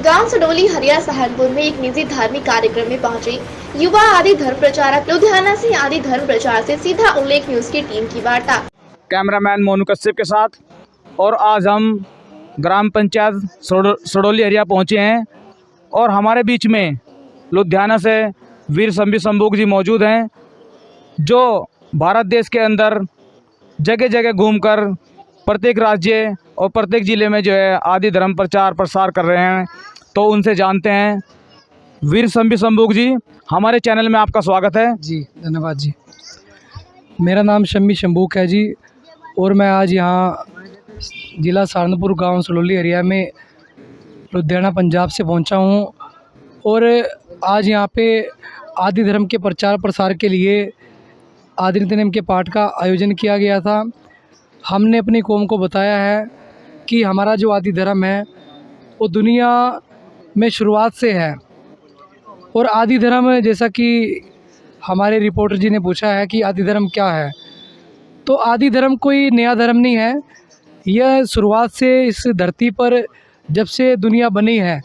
गांव सडोली हरिया सहारनपुर में एक निजी धार्मिक कार्यक्रम में पहुंचे युवा आदि धर्म प्रचारक लुधियाना से आदि धर्म प्रचार से सीधा उल्लेख न्यूज की टीम की वार्ता। कैमरामैन मोनू कश्यप के साथ। और आज हम ग्राम पंचायत सडोली हरिया पहुंचे हैं और हमारे बीच में लुधियाना से वीर शंभी शंभूक जी मौजूद हैं, जो भारत देश के अंदर जगह जगह घूमकर प्रत्येक राज्य और प्रत्येक ज़िले में जो है आदि धर्म प्रचार प्रसार कर रहे हैं। तो उनसे जानते हैं। वीर शंभी शंभूक जी, हमारे चैनल में आपका स्वागत है। जी धन्यवाद जी। मेरा नाम शंभी शंभूक है जी, और मैं आज यहाँ ज़िला सहारनपुर गांव सडोली हरिया में लुधियाना पंजाब से पहुँचा हूँ। और आज यहाँ पे आदि धर्म के प्रचार प्रसार के लिए आदि नित्यनेम के पाठ का आयोजन किया गया था। हमने अपनी कौम को बताया है कि हमारा जो आदि धर्म है वो दुनिया में शुरुआत से है। और आदि धर्म, जैसा कि हमारे रिपोर्टर जी ने पूछा है कि आदि धर्म क्या है, तो आदि धर्म कोई नया धर्म नहीं है। यह शुरुआत से इस धरती पर जब से दुनिया बनी है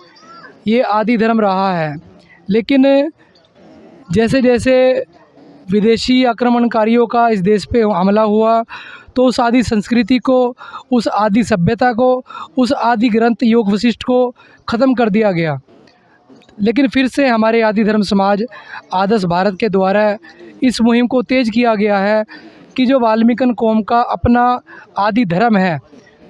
ये आदि धर्म रहा है। लेकिन जैसे जैसे विदेशी आक्रमणकारियों का इस देश पे हमला हुआ तो उस आदि संस्कृति को, उस आदि सभ्यता को, उस आदि ग्रंथ योग वशिष्ठ को ख़त्म कर दिया गया। लेकिन फिर से हमारे आदि धर्म समाज आदर्श भारत के द्वारा इस मुहिम को तेज़ किया गया है कि जो वाल्मीकि कौम का अपना आदि धर्म है,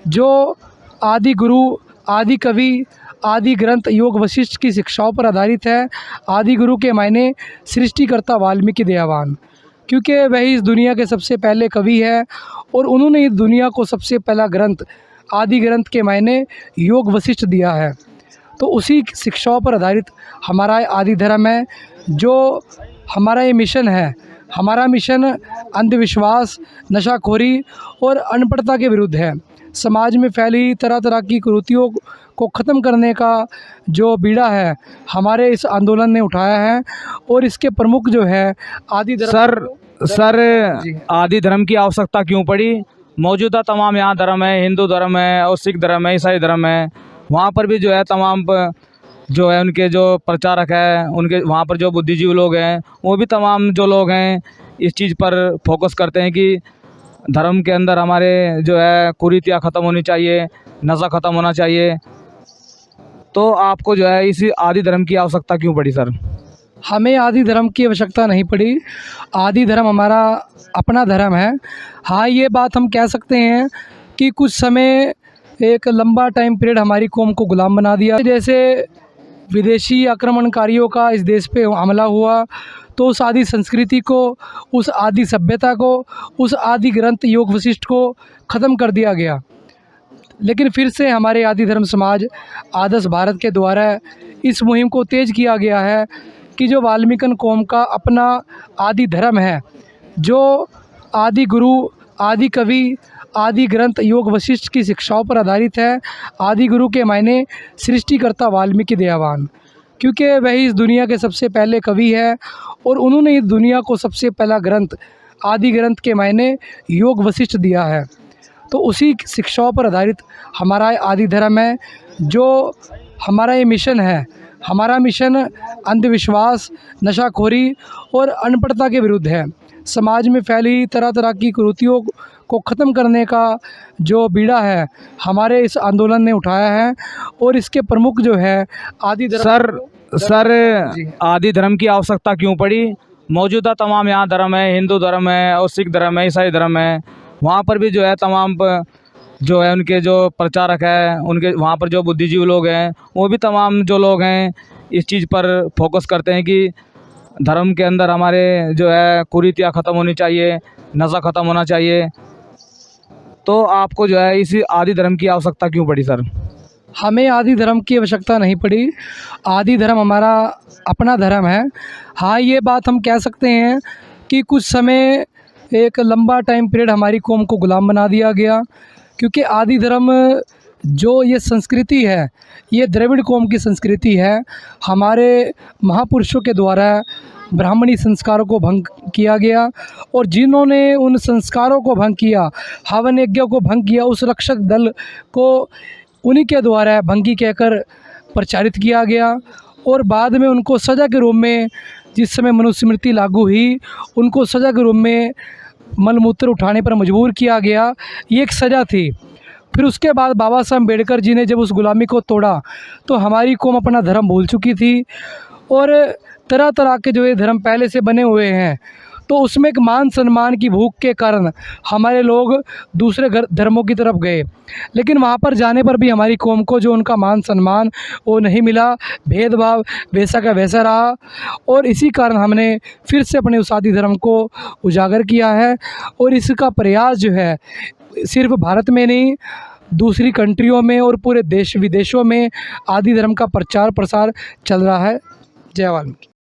जो आदि गुरु, आदि कवि, आदि ग्रंथ योग वशिष्ठ की शिक्षाओं पर आधारित है। आदि गुरु के मायने सृष्टिकर्ता वाल्मीकि दयावान, क्योंकि वही इस दुनिया के सबसे पहले कवि है और उन्होंने इस दुनिया को सबसे पहला ग्रंथ, आदि ग्रंथ के मायने योग वशिष्ठ दिया है। तो उसी शिक्षाओं पर आधारित हमारा आदि धर्म है। जो हमारा ये मिशन है, हमारा मिशन अंधविश्वास, नशाखोरी और अनपढ़ता के विरुद्ध है। समाज में फैली तरह तरह की कुरीतियों को ख़त्म करने का जो बीड़ा है हमारे इस आंदोलन ने उठाया है। और इसके प्रमुख जो है आदि धर्म। सर आदि धर्म की आवश्यकता क्यों पड़ी? मौजूदा तमाम यहाँ धर्म है, हिंदू धर्म है और सिख धर्म है, ईसाई धर्म है। वहाँ पर भी जो है तमाम जो है उनके जो प्रचारक है, उनके वहाँ पर जो बुद्धिजीवी लोग हैं, वो भी तमाम जो लोग हैं इस चीज़ पर फोकस करते हैं कि धर्म के अंदर हमारे जो है कुरीतियाँ ख़त्म होनी चाहिए, नशा ख़त्म होना चाहिए। तो आपको जो है इसी आदि धर्म की आवश्यकता क्यों पड़ी सर? हमें आदि धर्म की आवश्यकता नहीं पड़ी। आदि धर्म हमारा अपना धर्म है। हाँ, ये बात हम कह सकते हैं कि कुछ समय, एक लंबा टाइम पीरियड हमारी कौम को गुलाम बना दिया। जैसे विदेशी आक्रमणकारियों का इस देश पे हमला हुआ तो उस आदि संस्कृति को, उस आदि सभ्यता को, उस आदि ग्रंथ योग वशिष्ठ को ख़त्म कर दिया गया। लेकिन फिर से हमारे आदि धर्म समाज आदर्श भारत के द्वारा इस मुहिम को तेज़ किया गया है कि जो वाल्मीकि कौम का अपना आदि धर्म है, जो आदि गुरु, आदि कवि, आदि ग्रंथ योग वशिष्ठ की शिक्षाओं पर आधारित है। आदि गुरु के मायने सृष्टिकर्ता वाल्मीकि दयावान, क्योंकि वही इस दुनिया के सबसे पहले कवि है और उन्होंने इस दुनिया को सबसे पहला ग्रंथ, आदि ग्रंथ के मायने योग वशिष्ठ दिया है। तो उसी शिक्षाओं पर आधारित हमारा आदि धर्म है। जो हमारा ये मिशन है, हमारा मिशन अंधविश्वास, नशाखोरी और अनपढ़ता के विरुद्ध है। समाज में फैली तरह तरह की कुरीतियों को ख़त्म करने का जो बीड़ा है हमारे इस आंदोलन ने उठाया है। और इसके प्रमुख जो है आदि धर्म। सर आदि धर्म की आवश्यकता क्यों पड़ी? मौजूदा तमाम यहाँ धर्म है, हिंदू धर्म है और सिख धर्म है, ईसाई धर्म है। वहाँ पर भी जो है तमाम जो है उनके जो प्रचारक है, उनके वहाँ पर जो बुद्धिजीवी लोग हैं, वो भी तमाम जो लोग हैं इस चीज़ पर फोकस करते हैं कि धर्म के अंदर हमारे जो है कुरीतियाँ ख़त्म होनी चाहिए, नशा ख़त्म होना चाहिए। तो आपको जो है इसी आदि धर्म की आवश्यकता क्यों पड़ी सर? हमें आदि धर्म की आवश्यकता नहीं पड़ी। आदि धर्म हमारा अपना धर्म है। हाँ, ये बात हम कह सकते हैं कि कुछ समय, एक लंबा टाइम पीरियड हमारी कौम को गुलाम बना दिया गया, क्योंकि आदि धर्म जो ये संस्कृति है, ये द्रविड़ कौम की संस्कृति है। हमारे महापुरुषों के द्वारा ब्राह्मणी संस्कारों को भंग किया गया और जिन्होंने उन संस्कारों को भंग किया, हवन यज्ञ को भंग किया, उस रक्षक दल को उन्हीं के द्वारा भंगी कहकर प्रचारित किया गया और बाद में उनको सज़ा के रूप में, जिस समय मनुस्मृति लागू हुई, उनको सज़ा के रूप में मलमूत्र उठाने पर मजबूर किया गया। ये एक सज़ा थी। फिर उसके बाद बाबा साहब अम्बेडकर जी ने जब उस गुलामी को तोड़ा तो हमारी कौम अपना धर्म भूल चुकी थी और तरह तरह के जो ये धर्म पहले से बने हुए हैं, तो उसमें एक मान सम्मान की भूख के कारण हमारे लोग दूसरे धर्मों की तरफ गए। लेकिन वहाँ पर जाने पर भी हमारी कौम को जो उनका मान सम्मान वो नहीं मिला, भेदभाव वैसा का वैसा रहा। और इसी कारण हमने फिर से अपने उस आदि धर्म को उजागर किया है और इसका प्रयास जो है सिर्फ भारत में नहीं, दूसरी कंट्रियों में और पूरे देश विदेशों में आदि धर्म का प्रचार प्रसार चल रहा है। जय वाल्मीकि।